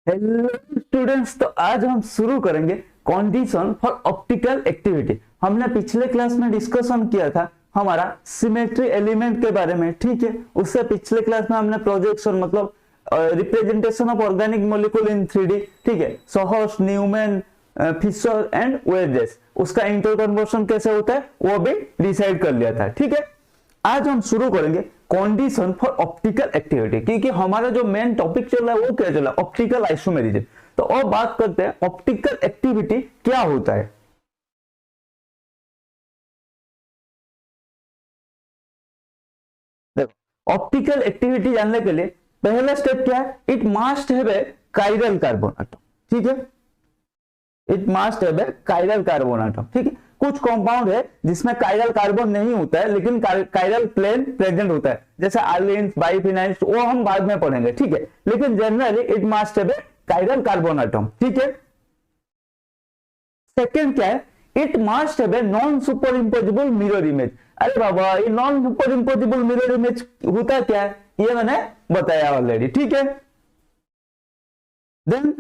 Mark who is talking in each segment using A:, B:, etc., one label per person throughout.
A: Hello students, तो आज हम शुरू करेंगे कंडीशन फॉर ऑप्टिकल एक्टिविटी। हमने पिछले क्लास में डिस्कशन किया था हमारा सिमेट्री एलिमेंट के बारे में, ठीक है। उससे पिछले क्लास में हमने प्रोजेक्शन मतलब representation of organic molecule in 3D, ठीक है, sawhorse, Newman, Fischer and wedges, उसका इंटरकन्वर्शन कैसे होता है वो भी डिसाइड कर लिया था, ठीक है। आज हम शुरू करेंगे कंडीशन फॉर ऑप्टिकल एक्टिविटी, क्योंकि हमारा जो मेन टॉपिक चल रहा है वो क्या चल रहा है, ऑप्टिकल आइसोमेरिज्म। तो अब बात करते हैं ऑप्टिकल एक्टिविटी क्या होता है। देखो, ऑप्टिकल एक्टिविटी जानने के लिए पहला स्टेप क्या है, it must have a chiral carbon atom, ठीक है। It must have a chiral carbon atom, ठीक है। कुछ कंपाउंड है जिसमें काइरल कार्बन नहीं होता है लेकिन काइरल प्लेन प्रेजेंट होता है, जैसे आर्लिन्स, बाइफिनाइल्स, वो हम बाद में पढ़ेंगे, ठीक है। लेकिन generally it must have a chiral carbon atom, ठीक है। सेकंड क्या है, it must have a non superimposable mirror image. अरे बाबा, ये non superimposable mirror image होता क्या है ये मैंने बताया ऑलरेडी, ठीक है। Then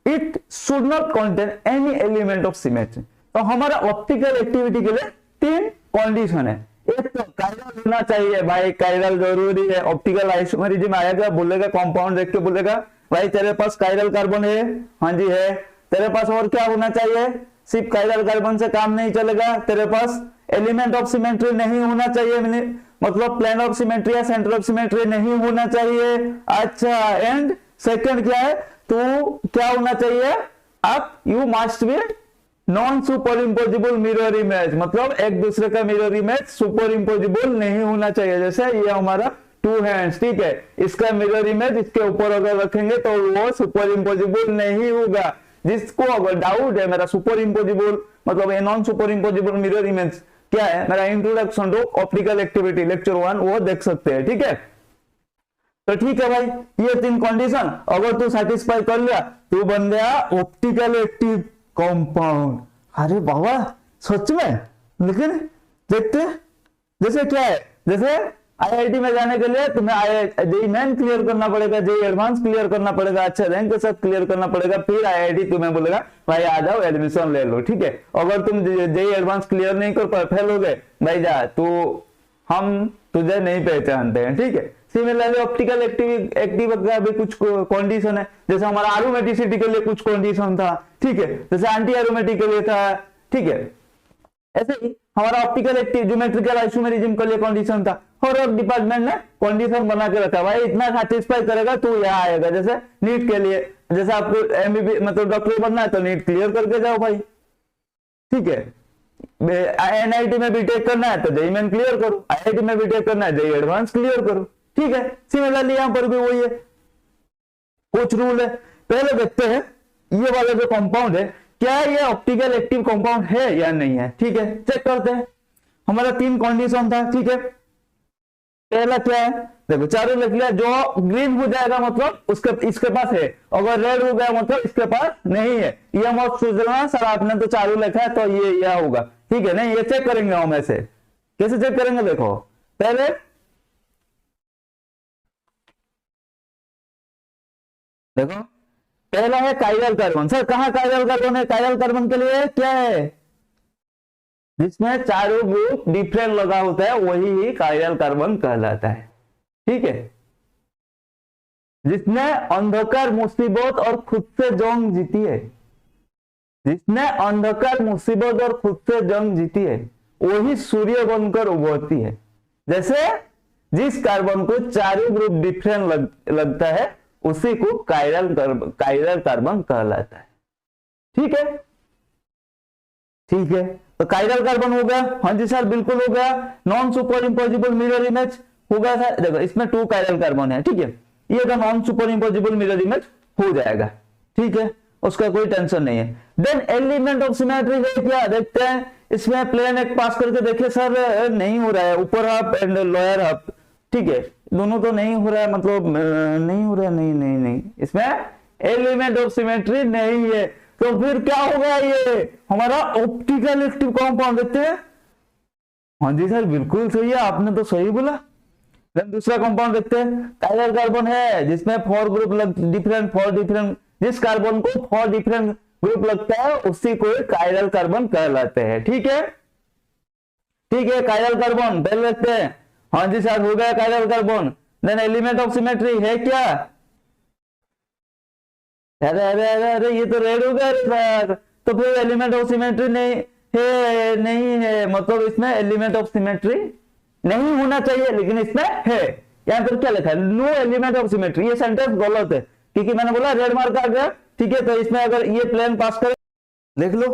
A: it should not contain any element of symmetry. तो हमारा ऑप्टिकल एक्टिविटी के लिए तीन कंडीशन है। एक तो काइरल होना चाहिए, भाई काइरल जरूरी है। ऑप्टिकल आइसोमेरिज्म आएगा, बोलेगा कंपाउंड देख के बोलेगा भाई तेरे पास काइरल कार्बन है, हाँ जी है। तेरे पास और क्या होना चाहिए, सिर्फ काइरल कार्बन से काम नहीं चलेगा, तेरे पास एलिमेंट ऑफ सिमेट्री नहीं होना चाहिए, मतलब प्लेन ऑफ सिमेट्री या सेंटर ऑफ सिमेट्री नहीं होना चाहिए। अच्छा, एंड सेकंड क्या है, तो क्या होना चाहिए, आप you must be non superimposable mirror image, मतलब एक दूसरे का मिरर इमेज सुपर इम्पोजिबल नहीं होना चाहिए। जैसे ये हमारा टू हैंड्स, ठीक है, इसका मिरर इमेज इसके ऊपर अगर रखेंगे तो वो सुपर इम्पोजिबल नहीं होगा। जिसको अगर डाउट है मेरा सुपर इम्पोजिबल मतलब ये non superimposable mirror image क्या है, मेरा introduction to optical activity lecture 1 वो देख सकते हैं, ठीक है। तो ठीक है भाई, ये तीन कंडीशन अगर तू सेटिस्फाई कर लिया तू बन गया ऑप्टिकल एक्टिव कंपाउंड। अरे बाबा सच में, लेकिन देखते जैसे क्या है, जैसे आईआईटी में जाने के लिए तुम्हें जेई मेन क्लियर करना पड़ेगा, जेई एडवांस क्लियर करना पड़ेगा, अच्छे रैंक के साथ क्लियर करना पड़ेगा, फिर आईआईटी तुम्हें बोलेगा भाई आ जाओ एडमिशन ले लो, ठीक है। अगर तुम जेई एडवांस क्लियर नहीं कर पाए, फेल हो गए, भाई जा तू, हम तुझे नहीं पहचानते हैं, ठीक है। सिमिलरली ऑप्टिकल एक्टिव का भी कुछ कंडीशन है, जैसे हमारा एरोमेटिसिटी के लिए कुछ कंडीशन था, ठीक है, जैसे एंटी एरोमेटिक के लिए था, ठीक है। ऐसे ही हमारा ऑप्टिकल एक्टिव ज्योमेट्रिकल आइसोमेरिज्म के लिए कंडीशन था। हर एक डिपार्टमेंट ने कंडीशन बना के रखा, भाई इतना सेटिस्फाई करेगा तो यहाँ आएगा। जैसे नीट के लिए, जैसे आपको एमबीबी मतलब डॉक्टर बनना है तो नीट क्लियर करके जाओ भाई, ठीक है। एनआईटी में बीटेक करना है तो जेई मेन क्लियर करो, आईआईटी में बीटेक करना है जेई एडवांस क्लियर करो, ठीक है। सिमिलरली यहाँ पर भी वही है, कुछ रूल है। पहले देखते हैं ये वाला जो कंपाउंड है क्या ये ऑप्टिकल एक्टिव कंपाउंड है या नहीं है, ठीक है, चेक करते हैं। हमारा तीन कंडीशन था, ठीक है। पहला क्या है, देखो चारों लिख लिया, जो ग्रीन हो जाएगा मतलब उसके इसके पास है, अगर रेड हो गया मतलब इसके पास नहीं है। ये मत सोचना सर आपने तो चारों लिखा है तो ये यह होगा, ठीक है। नहीं, ये चेक करेंगे हम। ऐसे कैसे चेक करेंगे, देखो पहले देखो, पहला है काइरल कार्बन। सर कहाँ काइरल कार्बन है, काइरल कार्बन के लिए क्या है, जिसमें चारों ग्रुप डिफरेंट लगा होता है वही ही काइरल कार्बन कहलाता है, ठीक है। जिसने अंधकार मुसीबत और खुद से जंग जीती है, जिसने अंधकार मुसीबत और खुद से जंग जीती है वही सूर्य बनकर उभरती है। जैसे जिस कार्बन को चारों ग्रुप डिफरेंट लगता है उसी को काइरल कार्बन कहलाता है, ठीक है। ठीक है, तो काइरल कार्बन हो गया, हाँ जी सर बिल्कुल हो गया। Non superimposable mirror image हो गया सर, देखो इसमें 2 काइरल कार्बन है, ठीक है। ये का non superimposable mirror image हो जाएगा, ठीक है, उसका कोई टेंशन नहीं है। देन एलिमेंट ऑफ सिमेट्री है क्या, देखते हैं। इसमें प्लेन एक पास करके देखिए सर, नहीं हो रहा है, ऊपर हाफ एंड लोअर हाफ, ठीक है, दोनों तो नहीं हो रहा है, मतलब नहीं हो रहा है, नहीं नहीं नहीं, इसमें एलिमेंट ऑफ सिमेट्री नहीं है। तो फिर क्या होगा, ये हमारा ऑप्टिकल एक्टिव कंपाउंड देखते हैं। हाँ जी सर बिल्कुल सही है, आपने तो सही बोला। दूसरा कंपाउंड देखते हैं, काइरल कार्बन है जिसमें 4 ग्रुप डिफरेंट जिस कार्बन को 4 डिफरेंट ग्रुप लगता है उसी को कायरल कार्बन कहलाते हैं। ठीक है, ठीक है, कायरल कार्बन पहले लिखते हैं। हाँ जी सर, हो गया chiral carbon. Then element of symmetry है क्या? अरे अरे अरे अरे ये तो रेड हो गया सर। तो फिर एलिमेंट ऑफ सिमेट्री नहीं है, नहीं है, मतलब इसमें एलिमेंट ऑफ सिमेट्री नहीं होना चाहिए, लेकिन इसमें है। यहाँ पर क्या लिखा है? No element of symmetry. ये सेंटेंस गलत है क्योंकि मैंने बोला रेड मार्क आ गया। ठीक है, तो इसमें अगर ये प्लेन पास करे देख लो,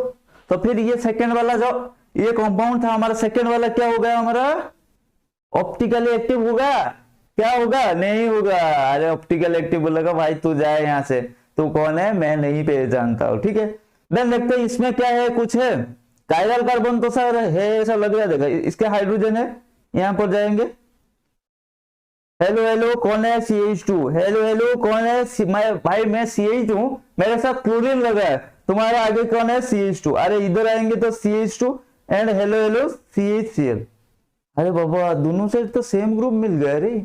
A: तो फिर ये सेकंड वाला जो ये कंपाउंड था हमारा, सेकंड वाला क्या हो गया हमारा? ऑप्टिकली एक्टिव होगा। क्या होगा? नहीं होगा। अरे ऑप्टिकल एक्टिव बोलेगा भाई तू जाए यहाँ से, तू कौन है मैं नहीं पहचानता हूँ। ठीक है, देन देखते हैं इसमें क्या है, कुछ है। कायरल कार्बन तो सर है ऐसा लग रहा है, देखा इसके हाइड्रोजन है, यहाँ पर जाएंगे। हेलो हेलो कौन है? CH2। हेलो हेलो कौन है? भाई मैं CH हूँ, मेरे साथ क्लोरीन लगा है। तुम्हारे आगे कौन है? CH2। अरे इधर आएंगे तो CH2 and hello hello CHCl। अरे बाबा दोनों साइड तो सेम ग्रुप मिल गया रे।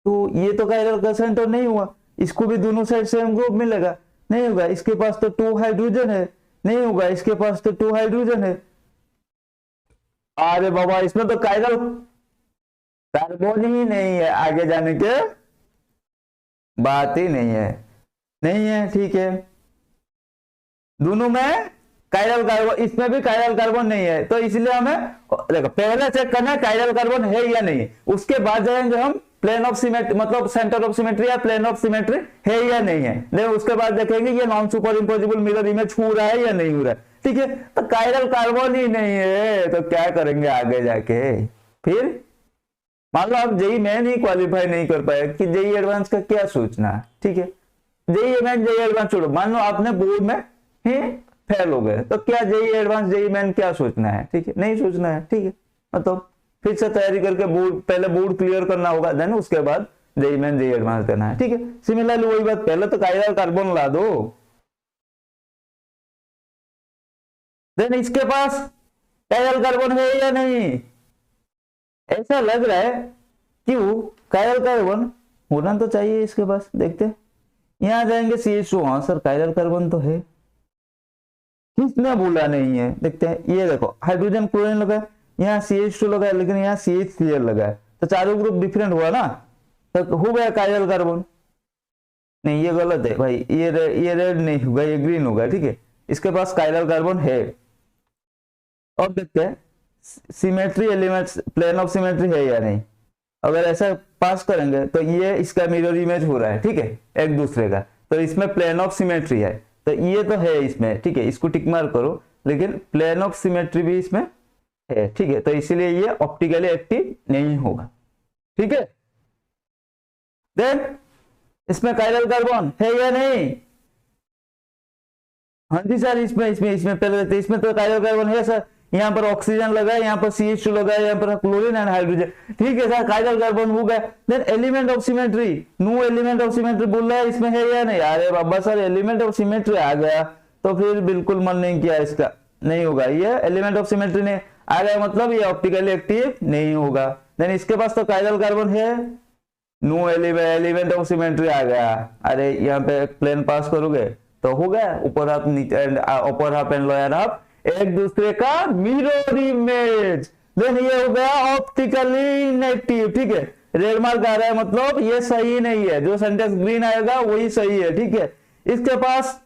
A: तो ये तो कायरल का सेंटर नहीं हुआ, इसको भी दोनों साइड सेम ग्रुप मिलेगा। नहीं होगा, इसके पास तो 2 हाइड्रोजन है। नहीं होगा, इसके पास तो 2 हाइड्रोजन है। अरे बाबा इसमें तो कायरल कार्बन ही नहीं है, आगे जाने के बात ही नहीं है। नहीं है, ठीक है, दोनों में कायरल कार्बन, इसमें भी कायरल कार्बन नहीं है। तो इसलिए हमें देखो पहले चेक करना है कायरल कार्बन है या नहीं, उसके बाद जाएंगे हम प्लेन ऑफ सिमेट्री, मतलब सेंटर ऑफ सिमेट्री या प्लेन ऑफ सिमेट्री है या नहीं है। देन उसके बाद देखेंगे ये non superimposable mirror image हो रहा है या नहीं हो रहा है। ठीक है, तो कायरल कार्बन ही नहीं है, तो क्या करेंगे आगे जाके? फिर मान लो आप जेई मेन ही क्वालिफाई नहीं कर पाए कि जेई एडवांस का क्या सोचना है। ठीक है, जेई मेन जेई एडवांस छोड़ो, मान लो आपने बोर्ड में ही फेल हो गए, तो क्या जेई एडवांस जेई मेन क्या सोचना है? ठीक है, नहीं सोचना है। ठीक है, मतलब फिर से तैयारी करके बोर्ड, पहले बोर्ड क्लियर करना होगा, देन उसके बाद जेई मेन जेई एडवांस देना है। ठीक है, सिमिलरली वही बात, पहले तो कायरल कार्बन ला दो, देन इसके पास कायरल कार्बन है या नहीं? ऐसा लग रहा है, क्यों? कायरल कार्बन होना तो चाहिए इसके पास। देखते हैं, यहां जाएंगे CH2। हाँ सर कायरल कार्बन तो है, किसने बोला नहीं है? देखते हैं, ये देखो हाइड्रोजन क्लोरीन लगा है, यहाँ CH2 लगा है, लेकिन यहाँ CHCl लगा है, तो चारों ग्रुप डिफरेंट हुआ ना, तो हो गया कायरल कार्बन। नहीं ये गलत है भाई, ये रेड नहीं होगा, ये ग्रीन होगा। ठीक है, इसके पास कायरल कार्बन है। अब देखते हैं symmetry elements, plane of symmetry है या नहीं। अगर ऐसा पास करेंगे तो ये इसका मिरर इमेज हो रहा है। ठीक है, एक दूसरे का, तो इसमें प्लेन ऑफ सिमेट्री है, तो ये तो है इसमें। ठीक है, इसको टिक मार करो, लेकिन प्लेन ऑफ सिमेट्री भी इसमें है। ठीक है, तो इसीलिए ये ऑप्टिकली एक्टिव नहीं होगा। ठीक है, देन इसमें कायरल कार्बन है या नहीं? हाँ जी सर, इसमें पहले इसमें तो कायरल कार्बन है सर। यहाँ पर ऑक्सीजन लगा है, यहाँ पर CH2 लगा है, यहाँ पर क्लोरीन एंड हाइड्रोजन। ठीक है सर, कायरल कार्बन हो गया। Then element of symmetry, no element of symmetry बोल रहा है, इसमें है या नहीं? अरे बाबा सर एलिमेंट ऑफ सिमेट्री आ गया, तो फिर बिल्कुल मन नहीं किया इसका, नहीं होगा। ये एलिमेंट ऑफ सिमेट्री ने आ गया, मतलब ये ऑप्टिकली एक्टिव नहीं होगा। देन इसके पास तो कायरल कार्बन है, नो एलिमेंट ऑफ सिमेट्री आ गया। अरे यहाँ पे प्लेन पास करोगे तो हो गया, ऊपर हाफ नीचे, ऊपर हाफ एंड लोअर हाफ एक दूसरे का मिरर इमेज। देन ये हो गया ऑप्टिकली इनएक्टिव। ठीक है, रेड मार्क आ रहा है, मतलब ये सही नहीं है, जो सेंटेंस ग्रीन आएगा वही सही है। ठीक है, इसके पास,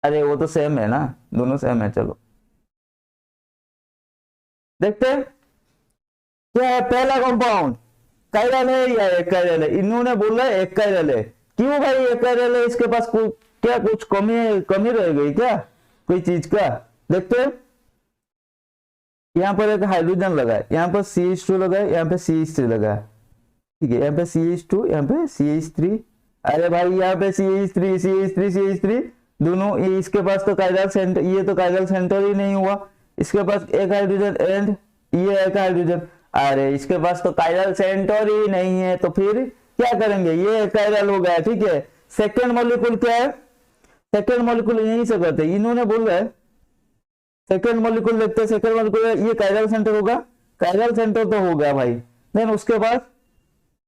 A: अरे वो तो सेम है ना, दोनों सेम है। चलो देखते हैं क्या है पहला कंपाउंड, कायरल है या एक कायरल है? इन्होंने बोला एक कायरल है। क्यों भाई एक कायरल है? इसके पास क्या कुछ कमी रह गई क्या कोई चीज का? देखते हैं, यहाँ पर एक हाइड्रोजन लगा है, यहाँ पर CH2 लगा है, यहाँ पे CH3 लगा है। ठीक है, यहाँ पे CH2, यहाँ पे CH3। अरे भाई यहाँ पे CH3 दोनों, ये इसके पास तो कायरल सेंटर, ये तो कायरल सेंटर ही नहीं हुआ। इसके पास एक हाइड्रोजन एंड ये एक हाइड्रोजन। अरे इसके पास तो कायरल सेंटर ही नहीं है, तो फिर क्या करेंगे? ये कायरल हो गया। ठीक है, सेकेंड मॉलिक्यूल क्या है? सेकेंड मॉलिक्यूल यहीं से करते, इन्होंने बोल रहा है सेकेंड मॉलिक्यूल देखते हैं। सेकेंड मॉलिक्यूल ये कायरल सेंटर होगा, कायरल सेंटर तो हो गया भाई। देन उसके बाद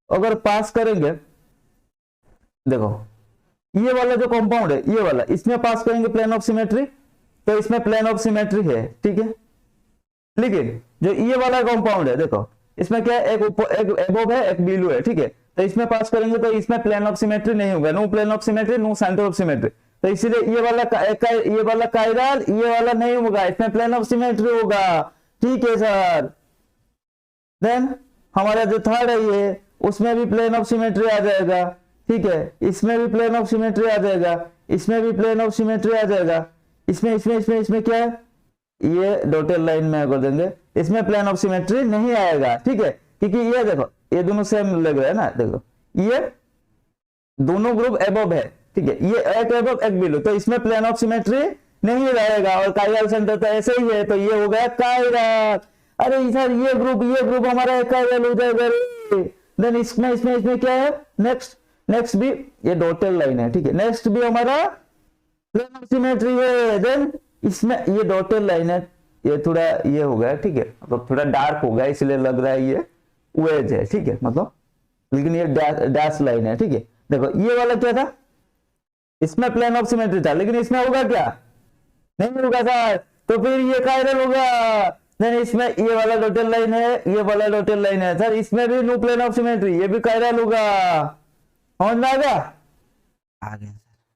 A: अगर पास करेंगे, देखो ये वाला जो कंपाउंड है ये वाला, इसमें पास करेंगे प्लेन ऑफ सिमेट्री, तो इसमें प्लेन ऑफ सिमेट्री है, ठीक है। लेकिन जो ये वाला कंपाउंड है देखो, इसमें क्या है, एक एबोव है एक बिलो है, ठीक है। तो इसमें पास करेंगे तो इसमें प्लेन ऑफ सिमेट्री नहीं होगा, no plane of symmetry, no centre of symmetry. तो इसीलिए ये वाला कायरल, ये वाला नहीं होगा, इसमें प्लेन ऑफ सिमेट्री होगा, ठीक है सर। देन हमारा जो थर्ड है ये, उसमें भी प्लेन ऑफ सिमेट्री आ जाएगा, ठीक है। इसमें भी प्लेन ऑफ सिमेट्री आ जाएगा, इसमें भी प्लेन ऑफ सिमेट्री आ जाएगा, इसमें क्या है, ये डॉटेड लाइन में कर देंगे, इसमें प्लेन ऑफ सिमेट्री नहीं आएगा, ठीक है। क्योंकि ये देखो ये दोनों सेम लग रहा है ना, देखो ये दोनों ग्रुप एबव है, ठीक है, ये एक एबव एक बिलो, तो इसमें प्लेन ऑफ सिमेट्री नहीं रहेगा। और कायरल सेंटर तो ऐसे ही है, तो ये हो गया कायरल। अरे सर ये ग्रुप हमारा कायरल हो जाएगा। देन इसमें क्या है, नेक्स्ट भी ये डॉटेड लाइन है, ठीक है। नेक्स्ट भी हमारा प्लेन ऑफ सिमेट्री है। देन इसमें ये डॉटेड लाइन है, ये थोड़ा ये हो गया, ठीक है, मतलब थोड़ा डार्क हो गया इसलिए लग रहा है ये वेज है, ठीक है, मतलब लेकिन ये डैश लाइन है, ठीक है। देखो ये वाला क्या था, इसमें प्लेन ऑफ सिमेट्री था, लेकिन इसमें होगा क्या, नहीं होगा सर, तो फिर ये कायरल होगा। देन इसमें ये वाला डॉटेड लाइन है, ये वाला डॉटेड लाइन है सर, इसमें भी नो प्लेन ऑफ सिमेट्री, ये भी कायरल होगा। समझ में आ गया? आ गया।